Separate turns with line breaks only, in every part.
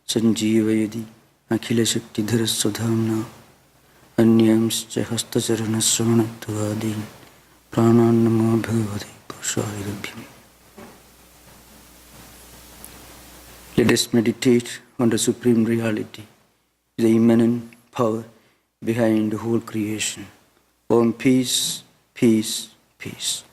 Sanjeevayadi Akhila Shaktidhara Sudhamna Anyamscha Hastacharana Sravanattvadin Pranannamo Bhagavate Purushayirabhyam. Let us meditate on the supreme reality, the immanent power behind the whole creation. Om peace, peace, peace.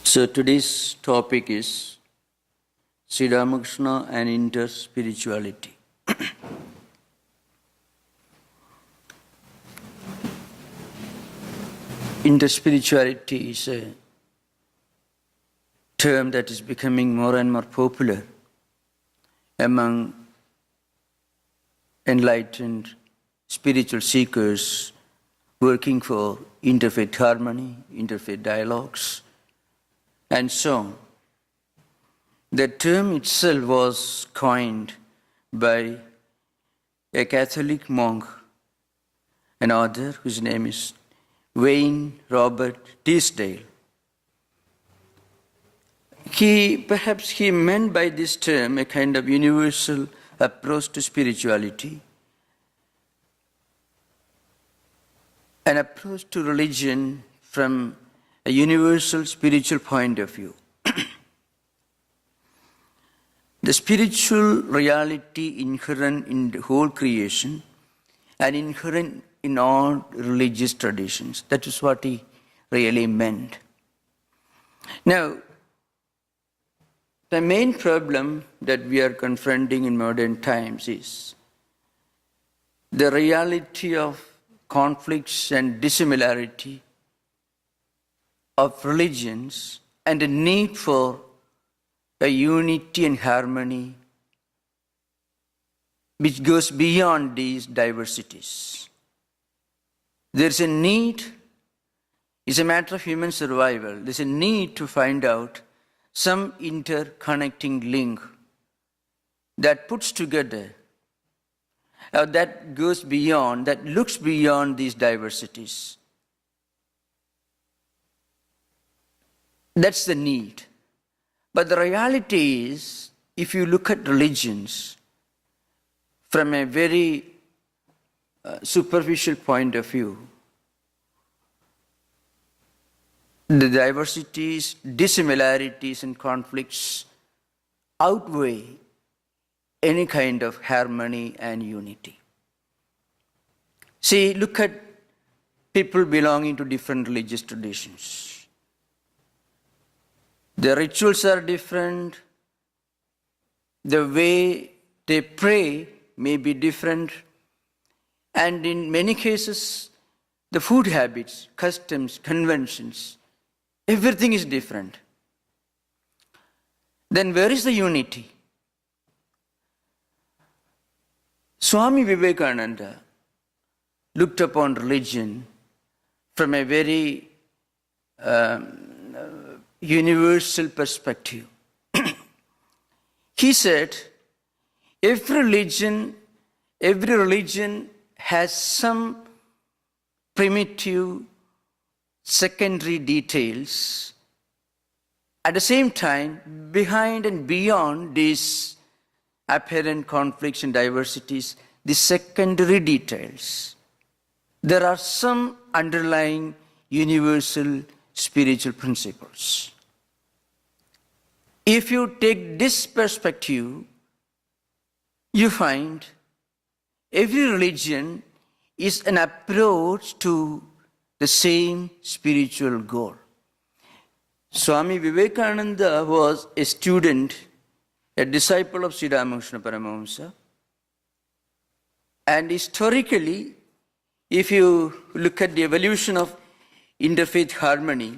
So today's topic is Sri Ramakrishna and Interspirituality. Interspirituality is a term that is becoming more and more popular among enlightened spiritual seekers working for interfaith harmony, interfaith dialogues, and so on. The term itself was coined by a Catholic monk, an author whose name is Wayne Robert Teasdale. Perhaps he meant by this term a kind of universal approach to spirituality, an approach to religion from a universal spiritual point of view. The spiritual reality inherent in the whole creation and inherent in all religious traditions. That is what he really meant. Now, the main problem that we are confronting in modern times is the reality of conflicts and dissimilarity of religions and the need for a unity and harmony which goes beyond these diversities. There's a need, it's a matter of human survival, there's a need to find out some interconnecting link that puts together, that goes beyond, that looks beyond these diversities. That's the need. But the reality is, if you look at religions from a very superficial point of view, the diversities, dissimilarities, and conflicts outweigh any kind of harmony and unity. See, look at people belonging to different religious traditions. The rituals are different. The way they pray may be different. And in many cases, the food habits, customs, conventions, everything is different. Then where is the unity? Swami Vivekananda looked upon religion from a very universal perspective. He said, every religion has some primitive secondary details. At the same time, behind and beyond these apparent conflicts and diversities, the secondary details, there are some underlying universal spiritual principles. If you take this perspective, you find every religion is an approach to the same spiritual goal. Swami Vivekananda was a student, a disciple of Sri Ramakrishna Paramahamsa. And historically, if you look at the evolution of interfaith harmony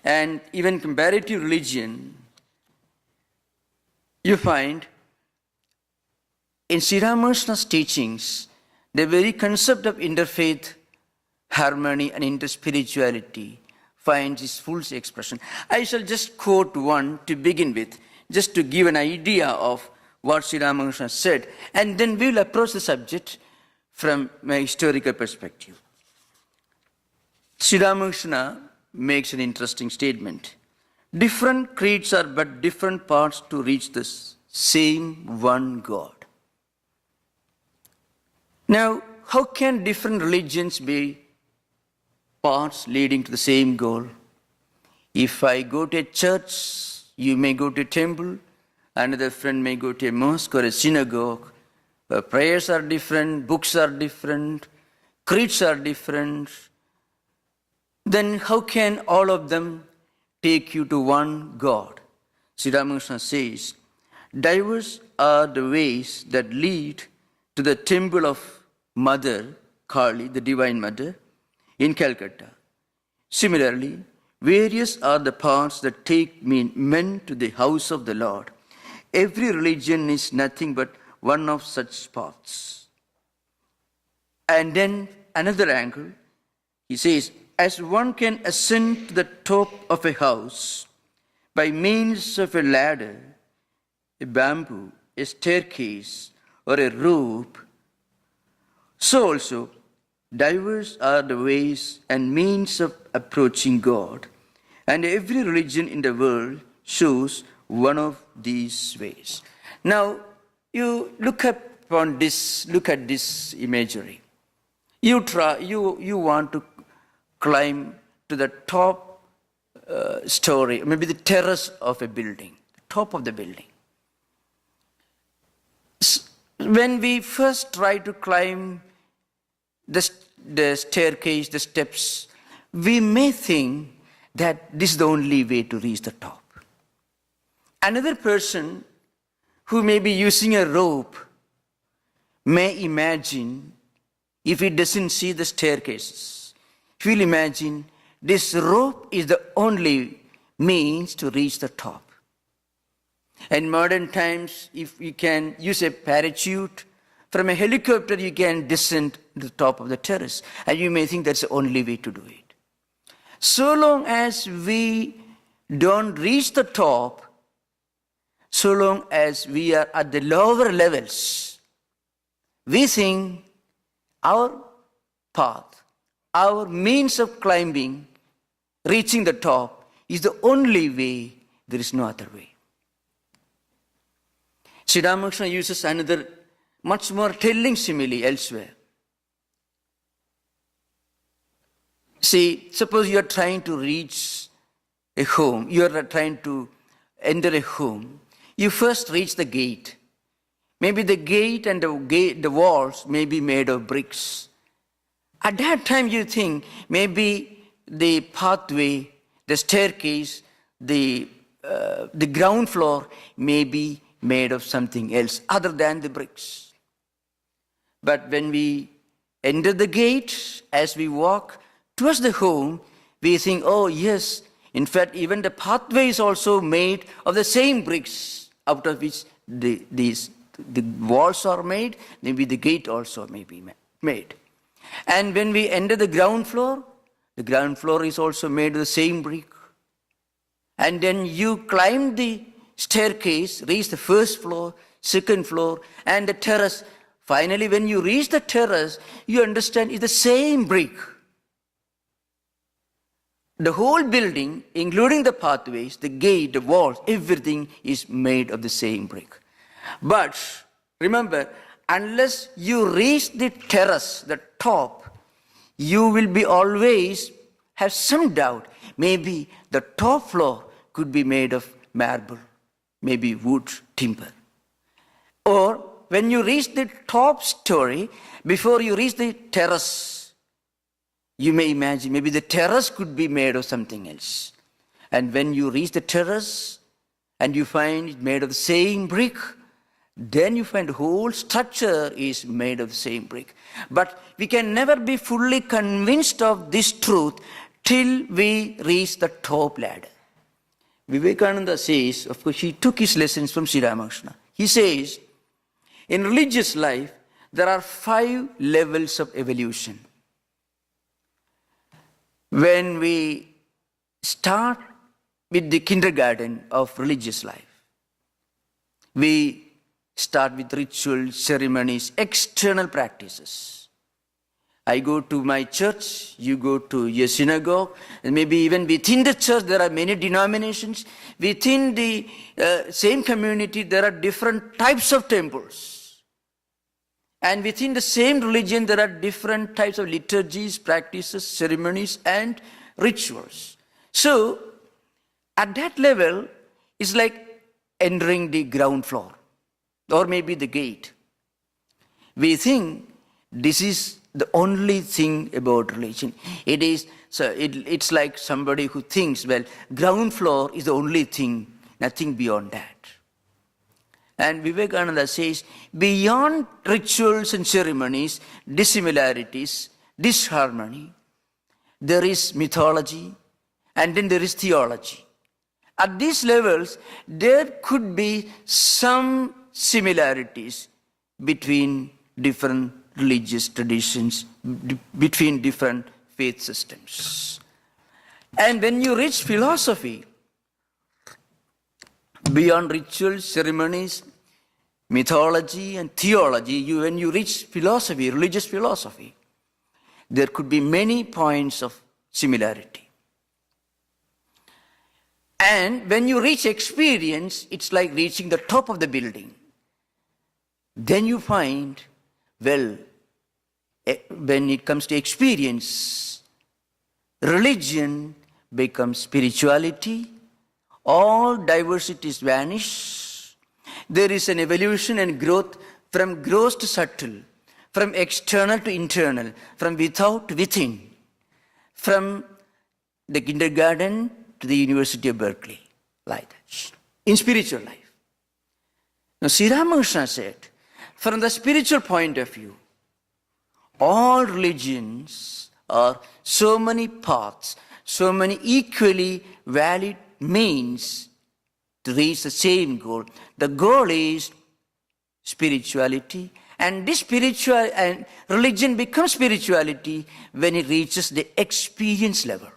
and even comparative religion, you find in Sri Ramakrishna's teachings, the very concept of interfaith harmony and interspirituality finds its full expression. I shall just quote one to begin with, just to give an idea of what Sri Ramakrishna said, and then we will approach the subject from my historical perspective. Sri Ramakrishna makes an interesting statement. Different creeds are but different paths to reach the same one God. Now, how can different religions be paths leading to the same goal? If I go to a church, you may go to a temple, another friend may go to a mosque or a synagogue, where prayers are different, books are different, creeds are different. Then how can all of them take you to one God? Sri Ramakrishna says, diverse are the ways that lead to the temple of Mother Kali, the Divine Mother, in Calcutta. Similarly, various are the paths that take men to the house of the Lord. Every religion is nothing but one of such paths. And then another angle, he says, as one can ascend to the top of a house by means of a ladder, a bamboo, a staircase, or a rope, so also diverse are the ways and means of approaching God, and every religion in the world shows one of these ways. Now, you look at this imagery. You want to climb to the top story, maybe the terrace of a building, top of the building. When we first try to climb the staircase, the steps, we may think that this is the only way to reach the top. Another person who may be using a rope may imagine, if he doesn't see the staircases, he will imagine this rope is the only means to reach the top. In modern times, if you can use a parachute, from a helicopter you can descend to the top of the terrace, and you may think that's the only way to do it. So long as we don't reach the top, so long as we are at the lower levels, we think our path, our means of climbing, reaching the top, is the only way, there is no other way. Sri Ramakrishna uses another much more telling simile elsewhere. See, suppose you are trying to reach a home, you are trying to enter a home. You first reach the gate. Maybe the gate and the walls may be made of bricks. At that time you think maybe the pathway, the staircase the ground floor may be made of something else other than the bricks. But when we enter the gate, as we walk towards the home, we think, oh yes, in fact, even the pathway is also made of the same bricks out of which the walls are made, maybe the gate also may be made. And when we enter the ground floor is also made of the same brick. And then you climb the staircase, reach the first floor, second floor, and the terrace. Finally, when you reach the terrace, you understand it's the same brick. The whole building, including the pathways, the gate, the walls, everything is made of the same brick. But remember, unless you reach the terrace, the top, you will be always have some doubt. Maybe the top floor could be made of marble, maybe wood, timber. Or when you reach the top story, before you reach the terrace, you may imagine maybe the terrace could be made of something else. And when you reach the terrace and you find it made of the same brick, then you find the whole structure is made of the same brick. But we can never be fully convinced of this truth till we reach the top ladder. Vivekananda says, of course, he took his lessons from Sri Ramakrishna. He says, in religious life, there are 5 levels of evolution. When we start with the kindergarten of religious life, we start with rituals, ceremonies, external practices. I go to my church, you go to your synagogue, and maybe even within the church there are many denominations. Within the same community there are different types of temples. And within the same religion there are different types of liturgies, practices, ceremonies, and rituals. So, at that level, it's like entering the ground floor, or maybe the gate. We think this is the only thing about religion. It's like somebody who thinks, well, ground floor is the only thing, nothing beyond that. And Vivekananda says, beyond rituals and ceremonies, dissimilarities, disharmony, there is mythology, and then there is theology. At these levels, there could be some similarities between different religious traditions, between different faith systems. And when you reach philosophy, beyond rituals, ceremonies, mythology, and theology, when you reach philosophy, religious philosophy, there could be many points of similarity. And when you reach experience, it's like reaching the top of the building. Then you find, well, when it comes to experience, religion becomes spirituality, all diversities vanish, there is an evolution and growth from gross to subtle, from external to internal, from without to within, from the kindergarten to the University of Berkeley, like that, in spiritual life. Now, Sri Ramakrishna said, from the spiritual point of view, all religions are so many paths, so many equally valid means to reach the same goal. The goal is spirituality, and this spiritual and religion becomes spirituality when it reaches the experience level.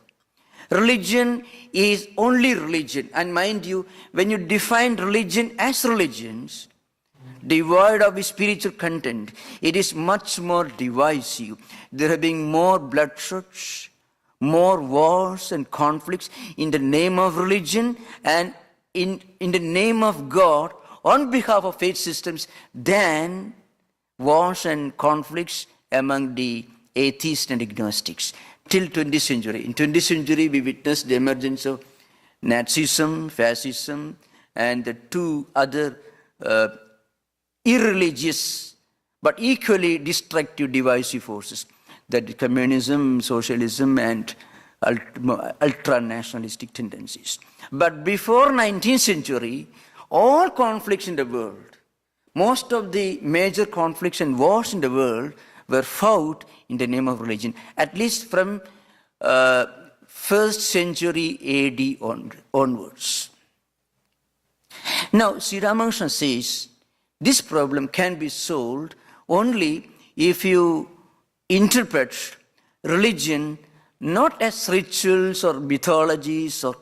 Religion is only religion, and mind you, when you define religion as religions, devoid of its spiritual content, it is much more divisive. There have been more bloodshed, more wars and conflicts in the name of religion and in the name of God on behalf of faith systems than wars and conflicts among the atheists and agnostics. Till 20th century. In 20th century, we witnessed the emergence of Nazism, fascism, and the 2 other irreligious but equally destructive divisive forces, that communism, socialism, and ultra-nationalistic tendencies. But before 19th century, all conflicts in the world, most of the major conflicts and wars in the world were fought in the name of religion, at least from 1st century AD onwards. Now, Sri Ramakrishna says this problem can be solved only if you interpret religion not as rituals or mythologies or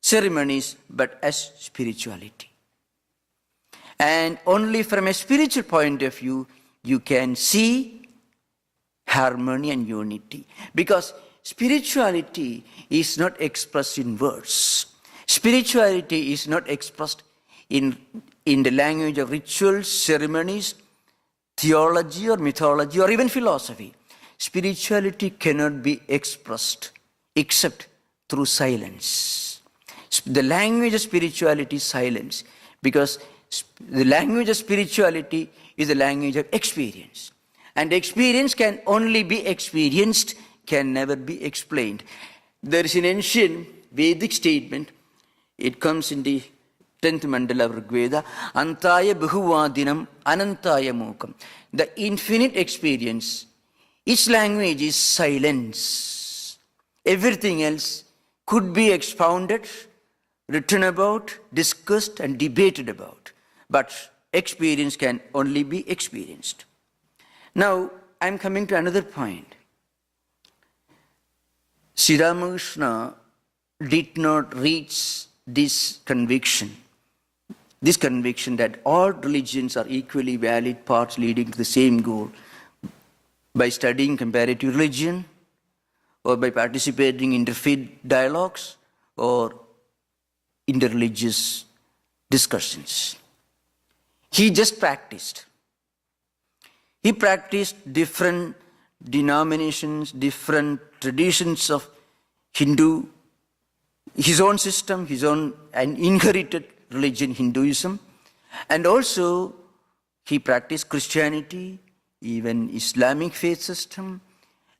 ceremonies, but as spirituality. And only from a spiritual point of view, you can see harmony and unity. Because spirituality is not expressed in words. Spirituality is not expressed in the language of rituals, ceremonies, theology or mythology or even philosophy. Spirituality cannot be expressed except through silence. The language of spirituality is silence, because the language of spirituality is the language of experience. And experience can only be experienced, can never be explained. There is an ancient Vedic statement, it comes in the 10th mandala of Rigveda, Antaya Bhuvadinam Anantaya Mukam. The infinite experience, its language is silence. Everything else could be expounded, written about, discussed and debated about. But experience can only be experienced. Now, I'm coming to another point. Sri Ramakrishna did not reach this conviction that all religions are equally valid paths leading to the same goal by studying comparative religion or by participating in interfaith dialogues or interreligious discussions. He just practiced. He practiced different denominations, different traditions of Hindu, his own system, his own and inherited religion, Hinduism, and also he practiced Christianity, even Islamic faith system,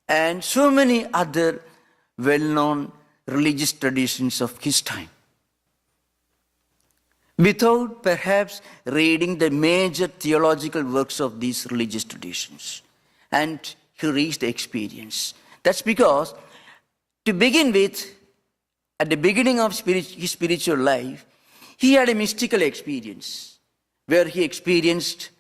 and so many other well-known religious traditions of his time, without perhaps reading the major theological works of these religious traditions. And he reached the experience. That's because, to begin with, at the beginning of his spiritual life, he had a mystical experience where he experienced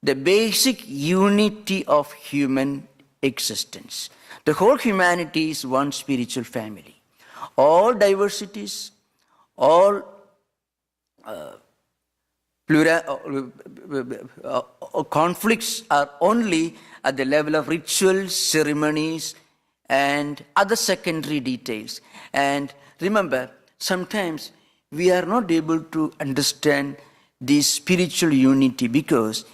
the basic unity of human existence. The whole humanity is one spiritual family. All diversities, all conflicts are only at the level of rituals, ceremonies, and other secondary details. And remember, sometimes we are not able to understand this spiritual unity because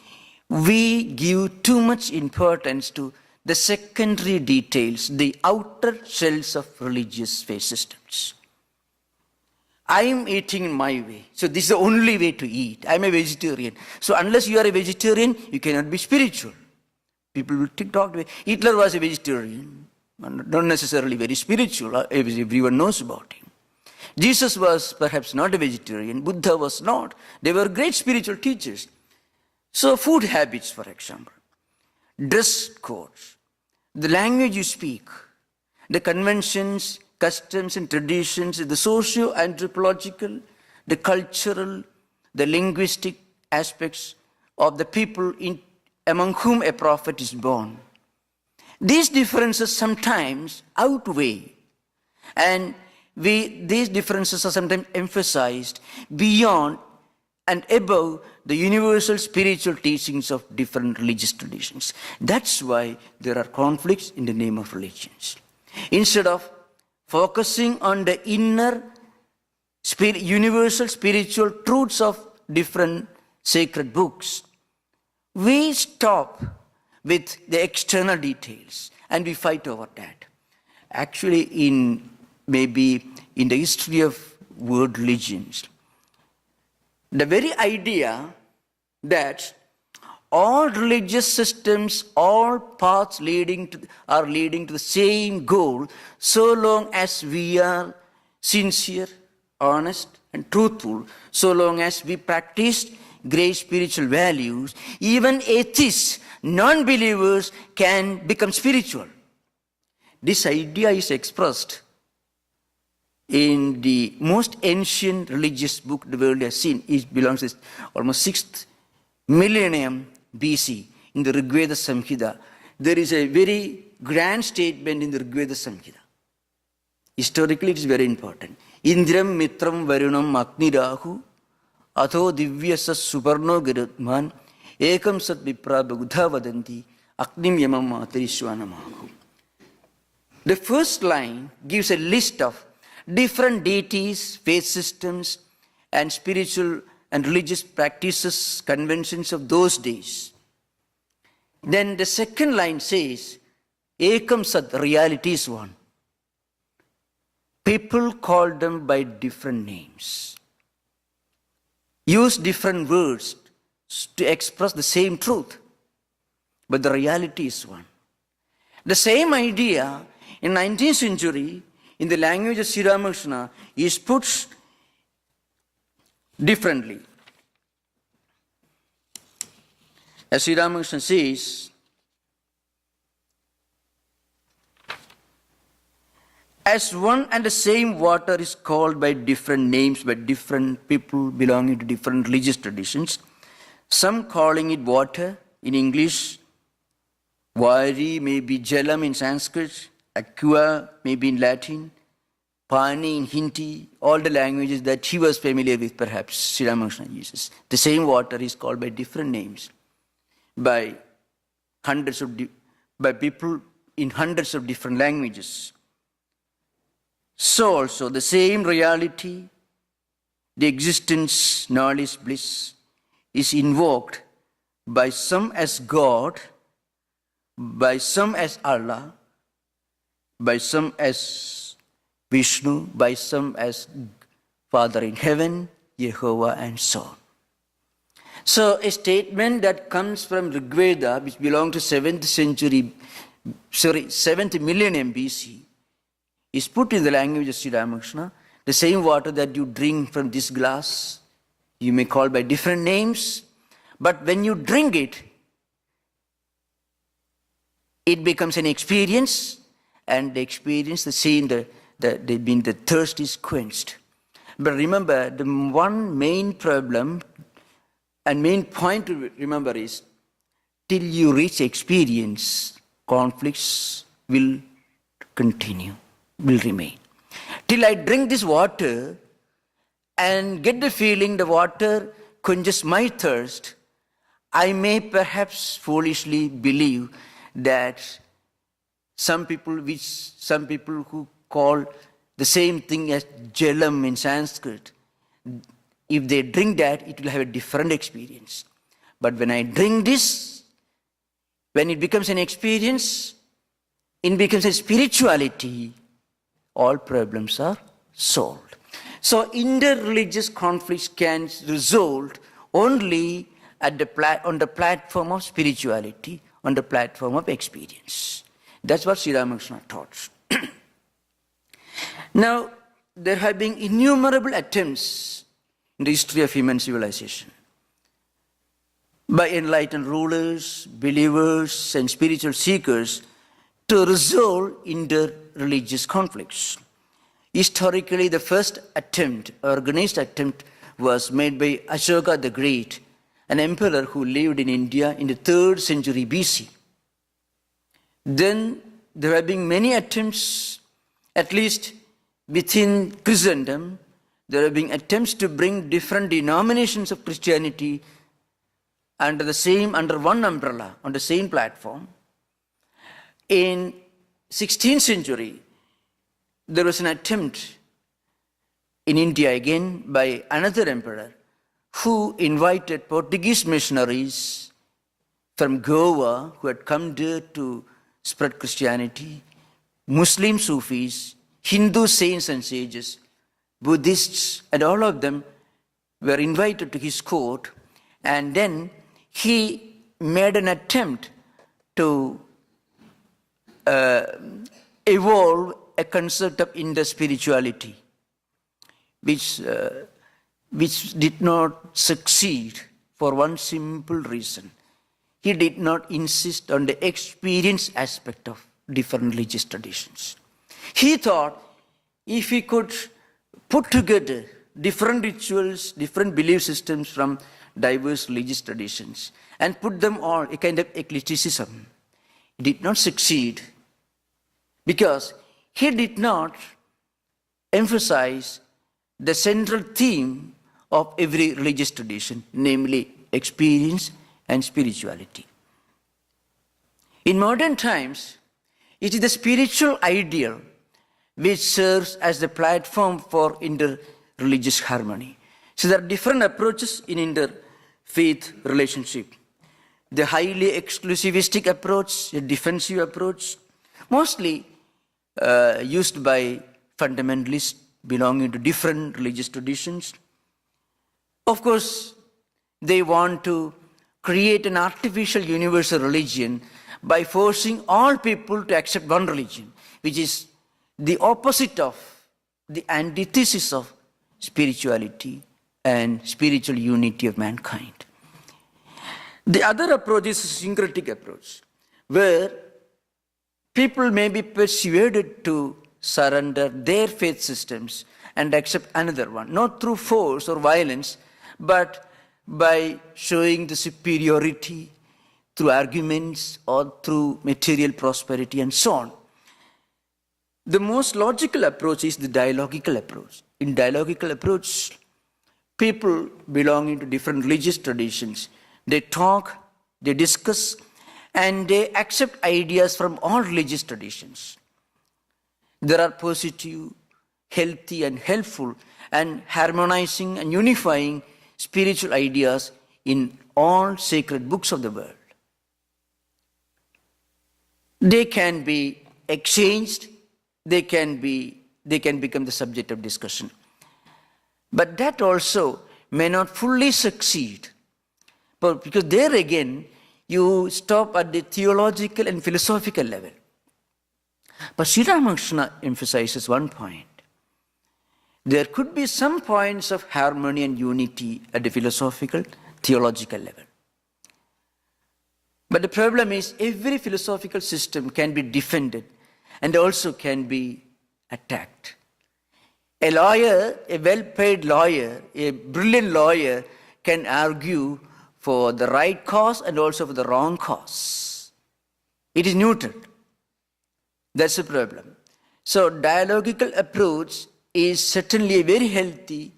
we give too much importance to the secondary details, the outer shells of religious faith systems. I am eating in my way, so this is the only way to eat. I am a vegetarian. So unless you are a vegetarian, you cannot be spiritual. People will talk. Hitler was a vegetarian, not necessarily very spiritual. Everyone knows about him. Jesus was perhaps not a vegetarian. Buddha was not. They were great spiritual teachers. So food habits, for example, dress codes, the language you speak, the conventions, customs and traditions, the socio-anthropological, the cultural, the linguistic aspects of the people among whom a prophet is born. These differences sometimes outweigh, and these differences are sometimes emphasized beyond and above the universal spiritual teachings of different religious traditions. That's why there are conflicts in the name of religions. Instead of focusing on the inner universal spiritual truths of different sacred books, we stop with the external details and we fight over that. Actually, maybe in the history of world religions, the very idea that all religious systems, all paths are leading to the same goal, so long as we are sincere, honest, and truthful, so long as we practice great spiritual values, even atheists, non-believers can become spiritual. This idea is expressed in the most ancient religious book the world has seen. It belongs to almost 6th millennium BC in the Rigveda Samhita. There is a very grand statement in the Rigveda Samhita. Historically, it is very important. Indram mitram varunam agnirahu atho divyasa suparno garutman ekam sat vipra bagudha vadanti agnim yamam matarishwanamahu. The first line gives a list of different deities, faith systems, and spiritual and religious practices, conventions of those days. Then the second line says, Ekam Sat, reality is one. People call them by different names, use different words to express the same truth, but the reality is one. The same idea in 19th century, in the language of Sri Ramakrishna, is put differently. As Sri Ramakrishna says, as one and the same water is called by different names by different people belonging to different religious traditions, some calling it water in English, Vari may be Jalam in Sanskrit, Aqua may be in Latin, Pani in Hindi, all the languages that he was familiar with, perhaps Sri Ramakrishna uses. The same water is called by different names by people in hundreds of different languages. So also the same reality, the existence, knowledge, bliss, is invoked by some as God, by some as Allah, by some as Vishnu, by some as Father in heaven, Jehovah, and so on. So a statement that comes from Rigveda, which belongs to 7th millennium BC, is put in the language of Sri Ramakrishna. The same water that you drink from this glass, you may call by different names, but when you drink it, it becomes an experience, and the experience, the same, the thirst is quenched. But remember, the one main problem and main point to remember is, till you reach experience, conflicts will continue, will remain. Till I drink this water and get the feeling the water quenches my thirst, I may perhaps foolishly believe that some people who call the same thing as Jalam in Sanskrit, if they drink that, it will have a different experience. But when I drink this, when it becomes an experience, it becomes a spirituality, all problems are solved. So inter-religious conflicts can resolve only on the platform of spirituality, on the platform of experience. That's what Sri Ramakrishna taught. Now, there have been innumerable attempts in the history of human civilization by enlightened rulers, believers, and spiritual seekers to resolve inter-religious conflicts. Historically, the first organized attempt, was made by Ashoka the Great, an emperor who lived in India in the 3rd century BC. Then there have been many attempts, at least within Christendom, there have been attempts to bring different denominations of Christianity under one umbrella, on the same platform. In 16th century, there was an attempt in India again by another emperor who invited Portuguese missionaries from Goa who had come there to spread Christianity, Muslim Sufis, Hindu saints and sages, Buddhists, and all of them were invited to his court, and then he made an attempt to evolve a concept of interspirituality, which did not succeed for one simple reason. He did not insist on the experience aspect of different religious traditions. He thought if he could put together different rituals, different belief systems from diverse religious traditions and put them all a kind of eclecticism, he did not succeed because he did not emphasize the central theme of every religious tradition, namely experience and spirituality. In modern times, it is the spiritual ideal which serves as the platform for inter-religious harmony. So there are different approaches in interfaith relationship. The highly exclusivistic approach, a defensive approach, mostly used by fundamentalists belonging to different religious traditions. Of course, they want to create an artificial universal religion by forcing all people to accept one religion, which is the opposite of, the antithesis of spirituality and spiritual unity of mankind. The other approach is a syncretic approach, where people may be persuaded to surrender their faith systems and accept another one, not through force or violence, but by showing the superiority through arguments or through material prosperity and so on. The most logical approach is the dialogical approach. In dialogical approach, people belonging to different religious traditions, they talk, they discuss, and they accept ideas from all religious traditions. There are positive, healthy, and helpful, and harmonizing and unifying spiritual ideas in all sacred books of the world. They can be exchanged, they can become the subject of discussion. But that also may not fully succeed, because there again, you stop at the theological and philosophical level. But Sri Ramakrishna emphasizes one point. There could be some points of harmony and unity at the philosophical, theological level. But the problem is every philosophical system can be defended and also can be attacked. A lawyer, a well-paid lawyer, a brilliant lawyer can argue for the right cause and also for the wrong cause. It is neutral. That's the problem. So dialogical approach is certainly a very healthy,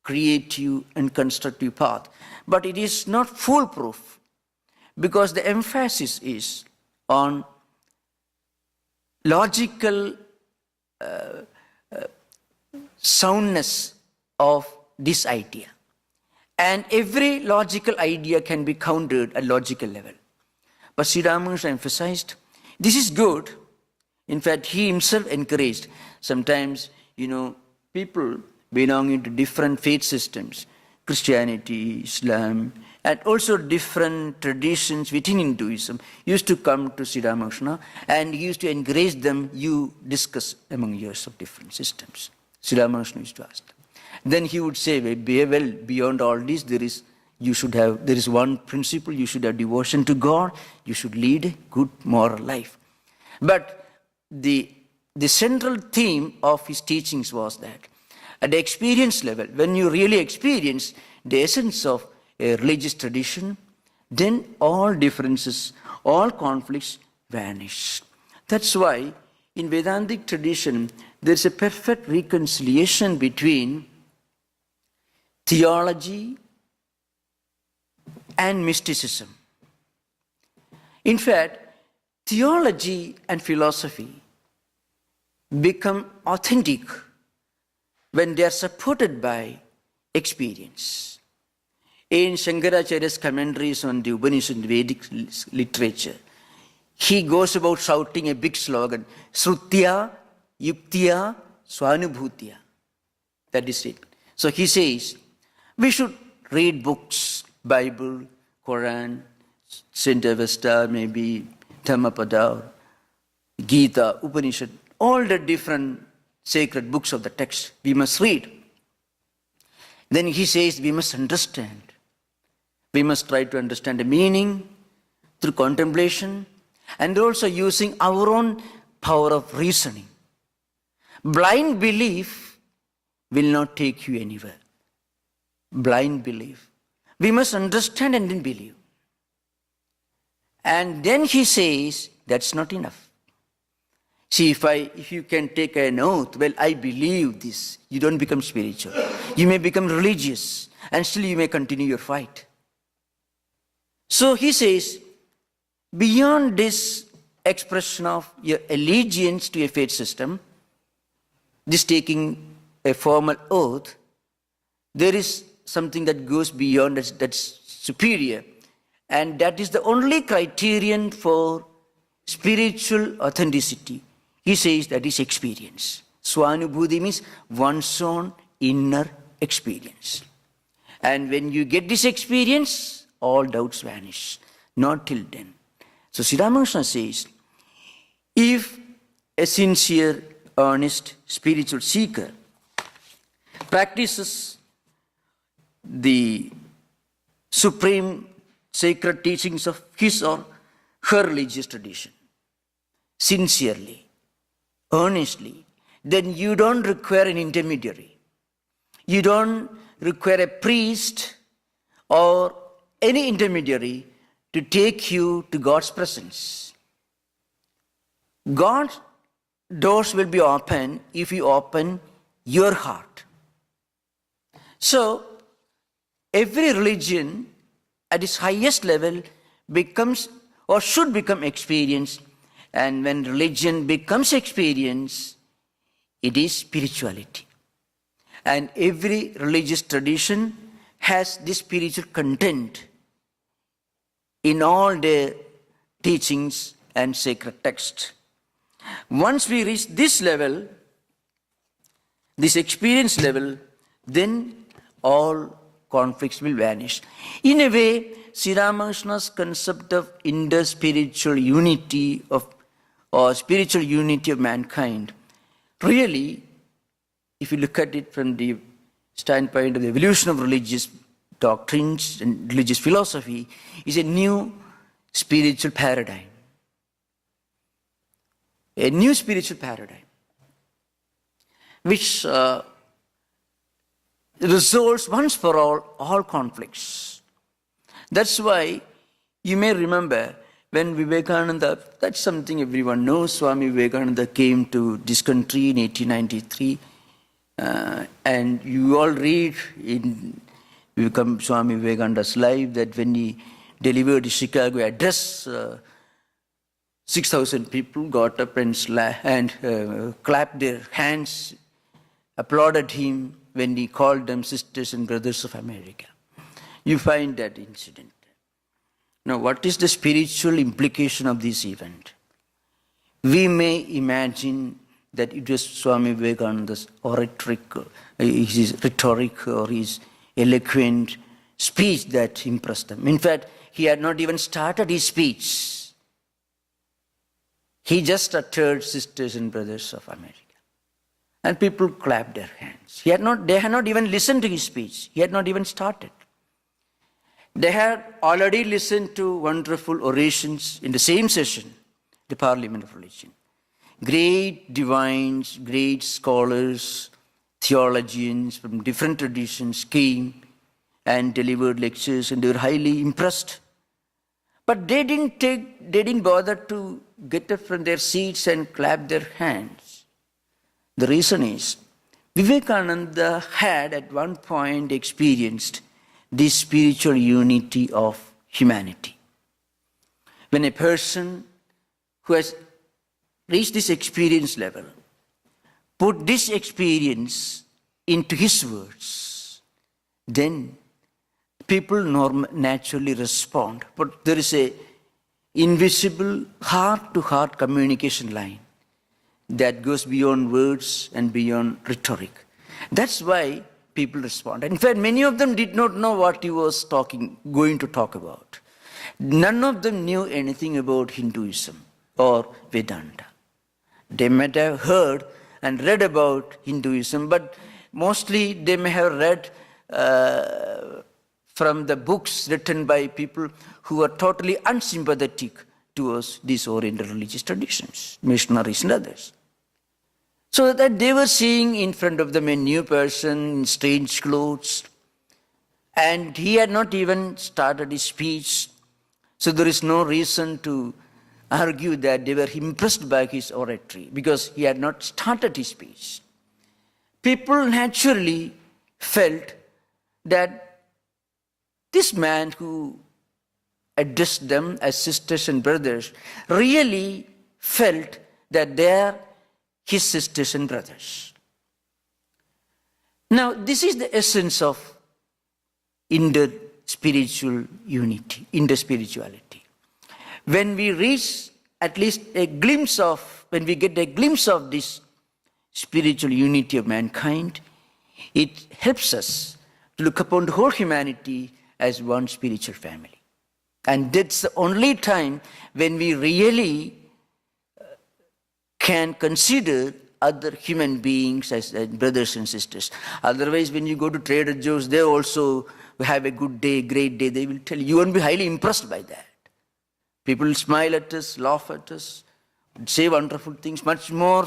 creative and constructive path. But it is not foolproof because the emphasis is on logical soundness of this idea. And every logical idea can be countered at logical level. But Sri Ramakrishna emphasized, this is good. In fact, he himself encouraged. Sometimes, people belonging to different faith systems, Christianity, Islam, and also different traditions within Hinduism, used to come to Sri Ramakrishna and he used to encourage them, you discuss among yours of different systems. Sri Ramakrishna used to ask them. Then he would say, well, beyond all this, there is one principle, you should have devotion to God, you should lead a good moral life. But the central theme of his teachings was that at the experience level, when you really experience the essence of a religious tradition, then all differences, all conflicts vanish. That's why in Vedantic tradition, there's a perfect reconciliation between theology and mysticism. In fact, theology and philosophy become authentic when they are supported by experience. In Shankaracharya's commentaries on the Upanishad and Vedic literature, he goes about shouting a big slogan, Srutya, Yuktya, Swanubhutya. That is it. So he says, we should read books, Bible, Quran, Saint Avesta, maybe Dhammapada, Gita, Upanishad, all the different sacred books of the text we must read. Then he says we must understand. We must try to understand the meaning through contemplation and also using our own power of reasoning. Blind belief will not take you anywhere. Blind belief. We must understand and then believe. And then he says, that's not enough. See, if you can take an oath, well, I believe this, you don't become spiritual. You may become religious, and still you may continue your fight. So he says, beyond this expression of your allegiance to a faith system, this taking a formal oath, there is something that goes beyond that's superior. And that is the only criterion for spiritual authenticity. He says that is experience. Swanubhuti means one's own inner experience. And when you get this experience, all doubts vanish. Not till then. So Sri Ramakrishna says, if a sincere, earnest, spiritual seeker practices the supreme sacred teachings of his or her religious tradition sincerely, earnestly, then you don't require an intermediary. You don't require a priest or any intermediary to take you to God's presence. God's doors will be open if you open your heart. So, every religion at its highest level becomes or should become experience. And when religion becomes experience, it is spirituality. And every religious tradition has this spiritual content in all their teachings and sacred texts. Once we reach this level, this experience level, then all conflicts will vanish. In a way, Sri Ramakrishna's concept of interspiritual unity or spiritual unity of mankind, really, if you look at it from the standpoint of the evolution of religious doctrines and religious philosophy, is a new spiritual paradigm. A new spiritual paradigm, which resolves once for all conflicts. That's why you may remember when Vivekananda, that's something everyone knows, Swami Vivekananda came to this country in 1893, and you all read in Swami Vivekananda's life that when he delivered the Chicago address, 6,000 people got up and clapped their hands, applauded him when he called them sisters and brothers of America. You find that incident. Now, what is the spiritual implication of this event? We may imagine that it was Swami Vivekananda's his rhetoric or his eloquent speech that impressed them. In fact, he had not even started his speech. He just uttered sisters and brothers of America. And people clapped their hands. They had not even listened to his speech. He had not even started. They had already listened to wonderful orations in the same session, the Parliament of Religion. Great divines, great scholars, theologians from different traditions came and delivered lectures, and they were highly impressed. But they didn't bother to get up from their seats and clap their hands. The reason is, Vivekananda had at one point experienced this spiritual unity of humanity. When a person who has reached this experience level put this experience into his words, then people naturally respond. But there is a invisible heart-to-heart communication line that goes beyond words and beyond rhetoric. That's why people respond. In fact, many of them did not know what he was going to talk about. None of them knew anything about Hinduism or Vedanta. They might have heard and read about Hinduism, but mostly they may have read from the books written by people who are totally unsympathetic towards these Oriental religious traditions, missionaries and others. So that they were seeing in front of them a new person in strange clothes, and he had not even started his speech, so there is no reason to argue that they were impressed by his oratory because he had not started his speech. People naturally felt that this man who addressed them as sisters and brothers really felt that they are his sisters and brothers. Now, this is the essence of inter-spiritual unity, inter-spirituality. When we reach at least a glimpse of, when we get a glimpse of this spiritual unity of mankind, it helps us to look upon the whole humanity as one spiritual family. And that's the only time when we really can consider other human beings as brothers and sisters. Otherwise, when you go to Trader Joe's, they also have a good day, great day. They will tell you, you won't be highly impressed by that. People smile at us, laugh at us, say wonderful things, much more.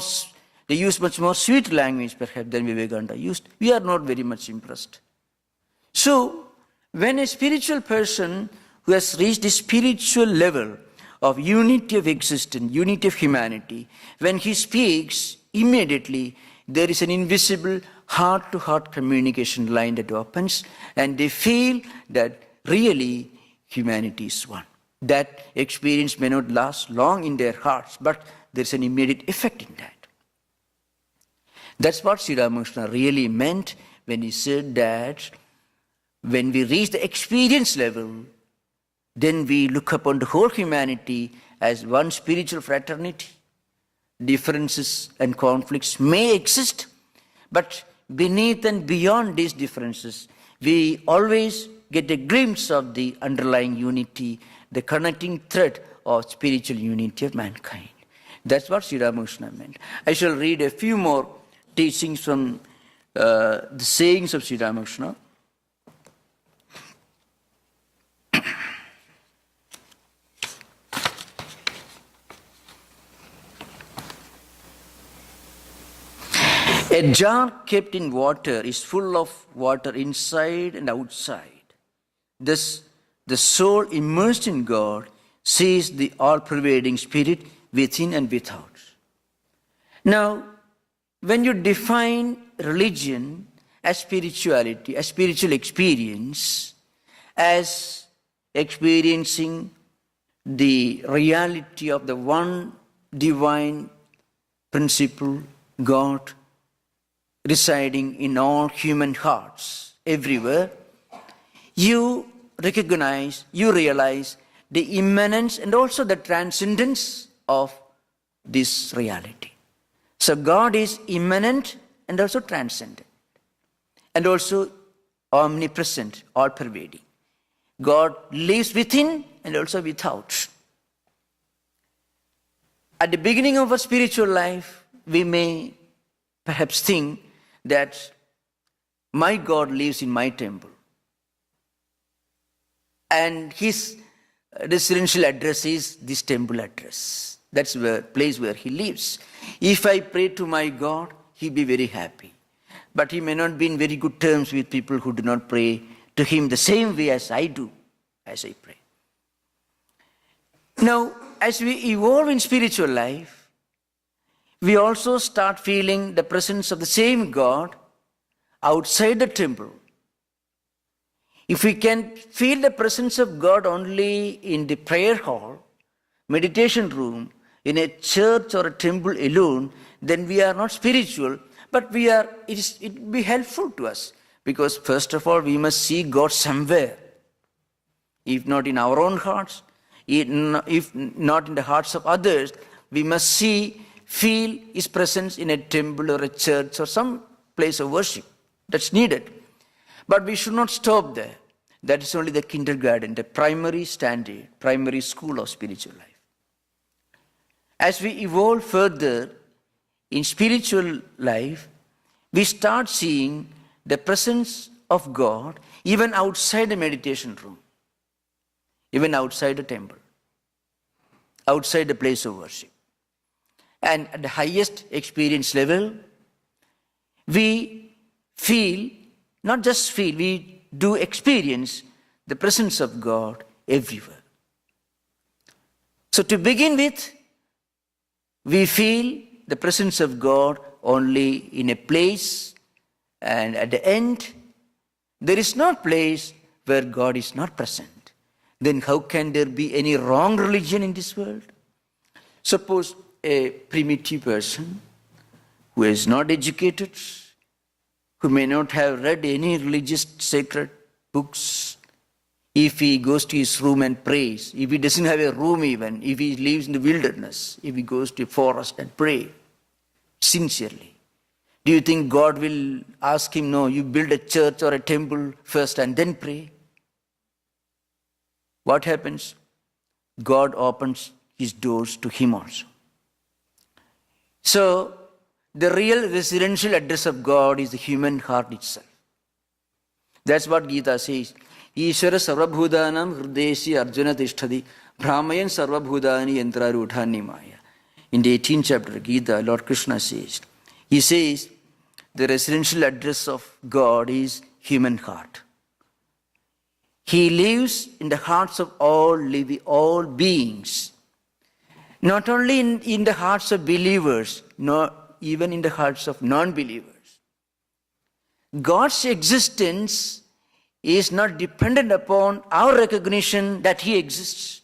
They use much more sweet language perhaps than Vivekananda used. We are not very much impressed. So, when a spiritual person who has reached the spiritual level of unity of existence, unity of humanity, when he speaks, immediately there is an invisible heart-to-heart communication line that opens, and they feel that really humanity is one. That experience may not last long in their hearts, but there's an immediate effect in that. That's what Sri Ramakrishna really meant when he said that when we reach the experience level, then we look upon the whole humanity as one spiritual fraternity. Differences and conflicts may exist, but beneath and beyond these differences, we always get a glimpse of the underlying unity, the connecting thread of spiritual unity of mankind. That's what Sri Ramakrishna meant. I shall read a few more teachings from the sayings of Sri Ramakrishna. A jar kept in water is full of water inside and outside. Thus, the soul immersed in God sees the all-pervading spirit within and without. Now, when you define religion as spirituality, as spiritual experience, as experiencing the reality of the one divine principle, God, residing in all human hearts, everywhere, you recognize, you realize the immanence and also the transcendence of this reality. So God is immanent and also transcendent, and also omnipresent, all-pervading. God lives within and also without. At the beginning of our spiritual life, we may perhaps think that my God lives in my temple, and his residential address is this temple address. That's the place where he lives. If I pray to my God, he'll be very happy. But he may not be in very good terms with people who do not pray to him the same way as I do, as I pray. Now, as we evolve in spiritual life, we also start feeling the presence of the same God outside the temple. If we can feel the presence of God only in the prayer hall, meditation room, in a church or a temple alone, then we are not spiritual, but it will be helpful to us. Because first of all, we must see God somewhere. If not in our own hearts, if not in the hearts of others, we must feel his presence in a temple or a church or some place of worship. That's needed. But we should not stop there. That is only the kindergarten, the primary standard, primary school of spiritual life. As we evolve further in spiritual life, we start seeing the presence of God even outside the meditation room, even outside the temple, outside the place of worship. And at the highest experience level, we feel, not just feel, we do experience the presence of God everywhere. So to begin with, we feel the presence of God only in a place, and at the end, there is no place where God is not present. Then how can there be any wrong religion in this world? Suppose a primitive person who is not educated, who may not have read any religious sacred books, if he goes to his room and prays, if he doesn't have a room even, if he lives in the wilderness, if he goes to a forest and pray sincerely, do you think God will ask him, no, you build a church or a temple first and then pray? What happens? God opens his doors to him also. So, the real residential address of God is the human heart itself. That's what Gita says. Ishvara sarvabhudanam hridesi arjuna tishtadi brahmayan sarvabhudani yantrarudhani maya. In the 18th chapter of Gita, Lord Krishna says, he says, the residential address of God is human heart. He lives in the hearts of all beings. Not only in the hearts of believers, nor even in the hearts of non-believers. God's existence is not dependent upon our recognition that he exists.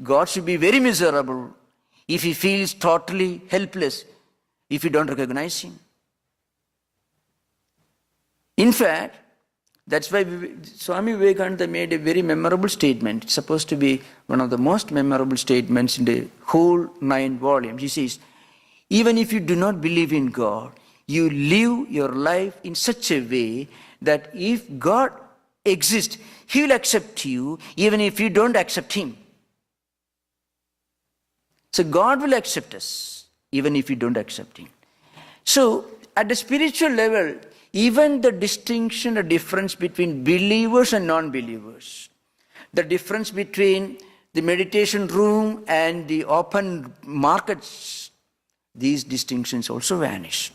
God should be very miserable if he feels totally helpless if you don't recognize him. In fact, that's why Swami Vivekananda made a very memorable statement. It's supposed to be one of the most memorable statements in the whole 9 volumes. He says, even if you do not believe in God, you live your life in such a way that if God exists, he will accept you even if you don't accept him. So God will accept us even if we don't accept him. So at the spiritual level, even the distinction, the difference between believers and non-believers, the difference between the meditation room and the open markets, these distinctions also vanish.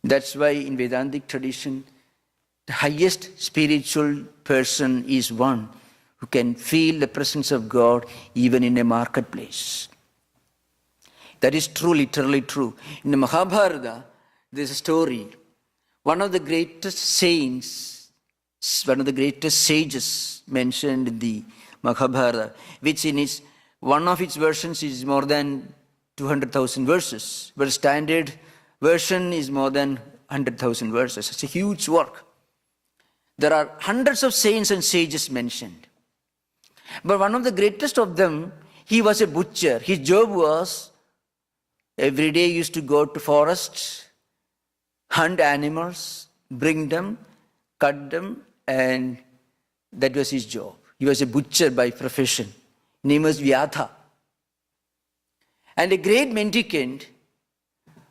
That's why in Vedantic tradition, the highest spiritual person is one who can feel the presence of God even in a marketplace. That is true, literally true. In the Mahabharata, there's a story. One of the greatest saints, one of the greatest sages mentioned in the Mahabharata, which one of its versions is more than 200,000 verses, but standard version is more than 100,000 verses. It's a huge work. There are hundreds of saints and sages mentioned. But one of the greatest of them, he was a butcher. His job was, every day he used to go to forests, hunt animals, bring them, cut them, and that was his job. He was a butcher by profession. His name was Vyatha. And a great mendicant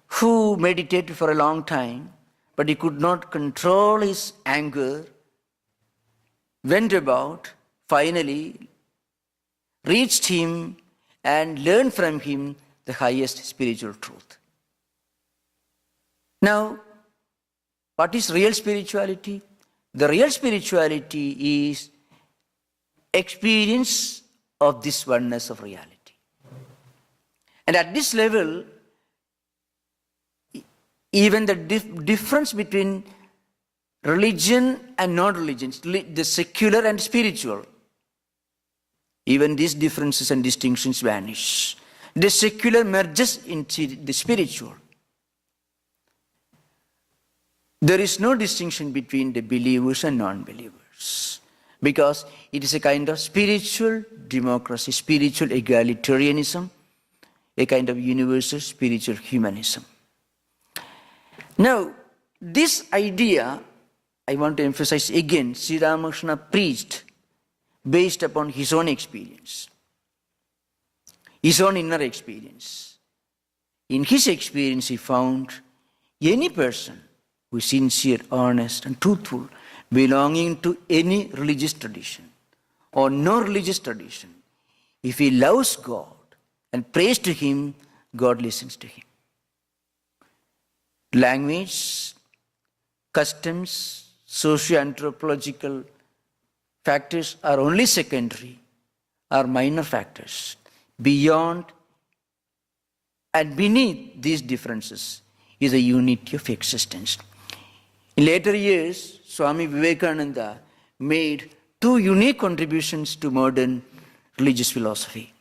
who meditated for a long time, but he could not control his anger, went about, finally reached him and learned from him the highest spiritual truth. Now, what is real spirituality? The real spirituality is experience of this oneness of reality. And at this level, even the difference between religion and non-religion, the secular and spiritual, even these differences and distinctions vanish. The secular merges into the spiritual. There is no distinction between the believers and non-believers because it is a kind of spiritual democracy, spiritual egalitarianism, a kind of universal spiritual humanism. Now, this idea I want to emphasize again, Sri Ramakrishna preached based upon his own experience, his own inner experience. In his experience, he found any person who is sincere, honest, and truthful, belonging to any religious tradition or no religious tradition, if he loves God and prays to Him, God listens to him. Language, customs, socio-anthropological factors are only secondary, are minor factors. Beyond and beneath these differences is a unity of existence. In later years, Swami Vivekananda made two unique contributions to modern religious philosophy.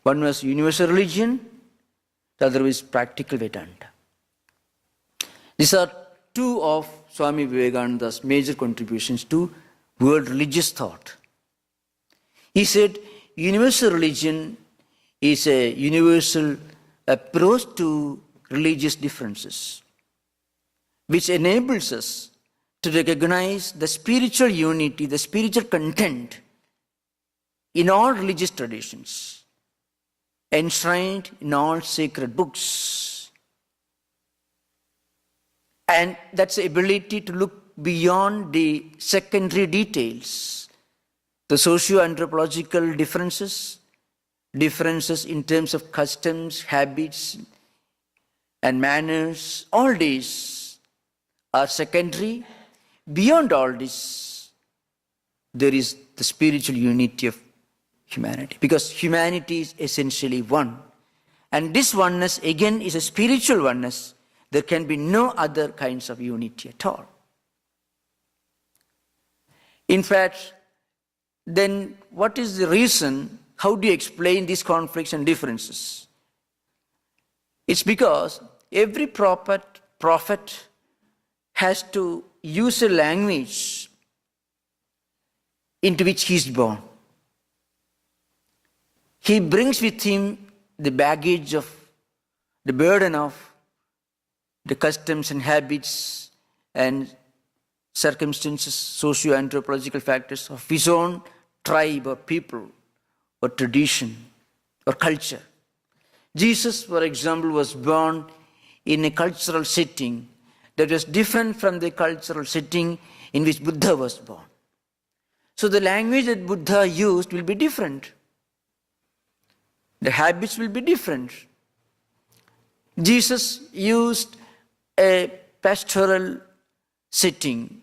One was universal religion, the other was practical Vedanta. These are two of Swami Vivekananda's major contributions to world religious thought. He said, universal religion is a universal approach to religious differences, which enables us to recognize the spiritual unity, the spiritual content in all religious traditions, enshrined in all sacred books. And that's the ability to look beyond the secondary details, the socio-anthropological differences in terms of customs, habits, and manners. All these are secondary. Beyond all this, there is the spiritual unity of humanity, because humanity is essentially one. And this oneness, again, is a spiritual oneness. There can be no other kinds of unity at all. In fact, then what is the reason? How do you explain these conflicts and differences? It's because every prophet has to use a language into which he is born. He brings with him the baggage of, the burden of the customs and habits and circumstances, socio-anthropological factors of his own tribe or people or tradition or culture. Jesus, for example, was born in a cultural setting that was different from the cultural setting in which Buddha was born. So the language that Buddha used will be different. The habits will be different. Jesus used a pastoral setting.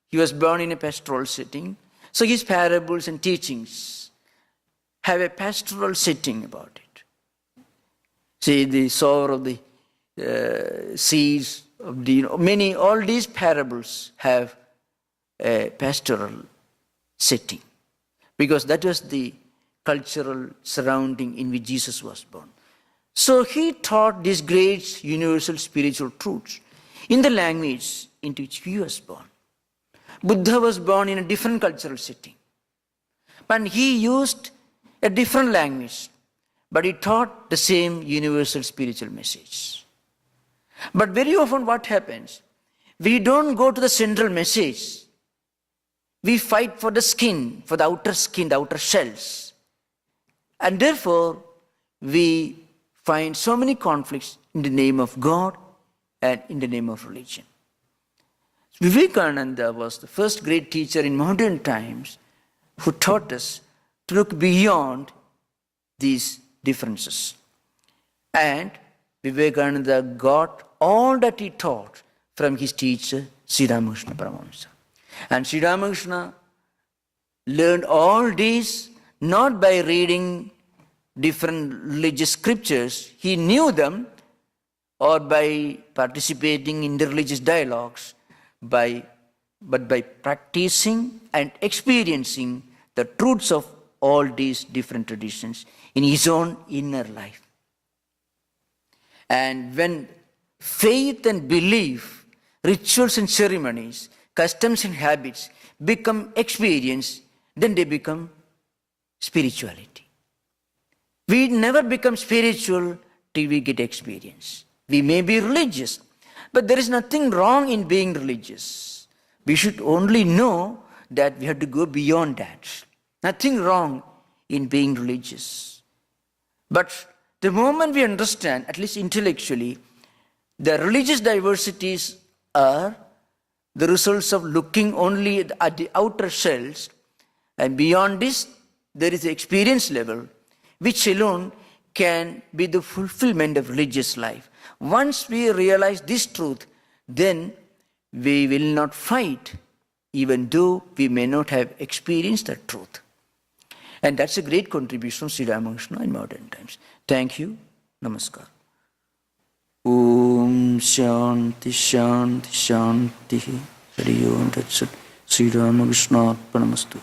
He was born in a pastoral setting. So his parables and teachings have a pastoral setting about it. See, the sower of the seeds, of the, many, all these parables have a pastoral setting, because that was the cultural surrounding in which Jesus was born. So he taught these great universal spiritual truths in the language into which he was born. Buddha was born in a different cultural setting, but he used a different language, but he taught the same universal spiritual message. But very often what happens? We don't go to the central message. We fight for the skin, for the outer skin, the outer shells. And therefore, we find so many conflicts in the name of God and in the name of religion. Vivekananda was the first great teacher in modern times who taught us to look beyond these differences. And Vivekananda got all that he taught from his teacher, Sri Ramakrishna Paramahamsa. And Sri Ramakrishna learned all these not by reading different religious scriptures. He knew them, or by participating in the religious dialogues, but by practicing and experiencing the truths of all these different traditions in his own inner life. And when faith and belief, rituals and ceremonies, customs and habits become experience, then they become spirituality. We never become spiritual till we get experience. We may be religious, but there is nothing wrong in being religious. We should only know that we have to go beyond that. Nothing wrong in being religious. But the moment we understand, at least intellectually, the religious diversities are the results of looking only at the outer shells, and beyond this, there is the experience level, which alone can be the fulfillment of religious life. Once we realize this truth, then we will not fight, even though we may not have experienced that truth. And that's a great contribution of Sri Ramakrishna in modern times. Thank you. Namaskar. Om Shanti Shanti Shanti. Hari Om Tat Sat. Sri Ramakrishna Arpanamastu.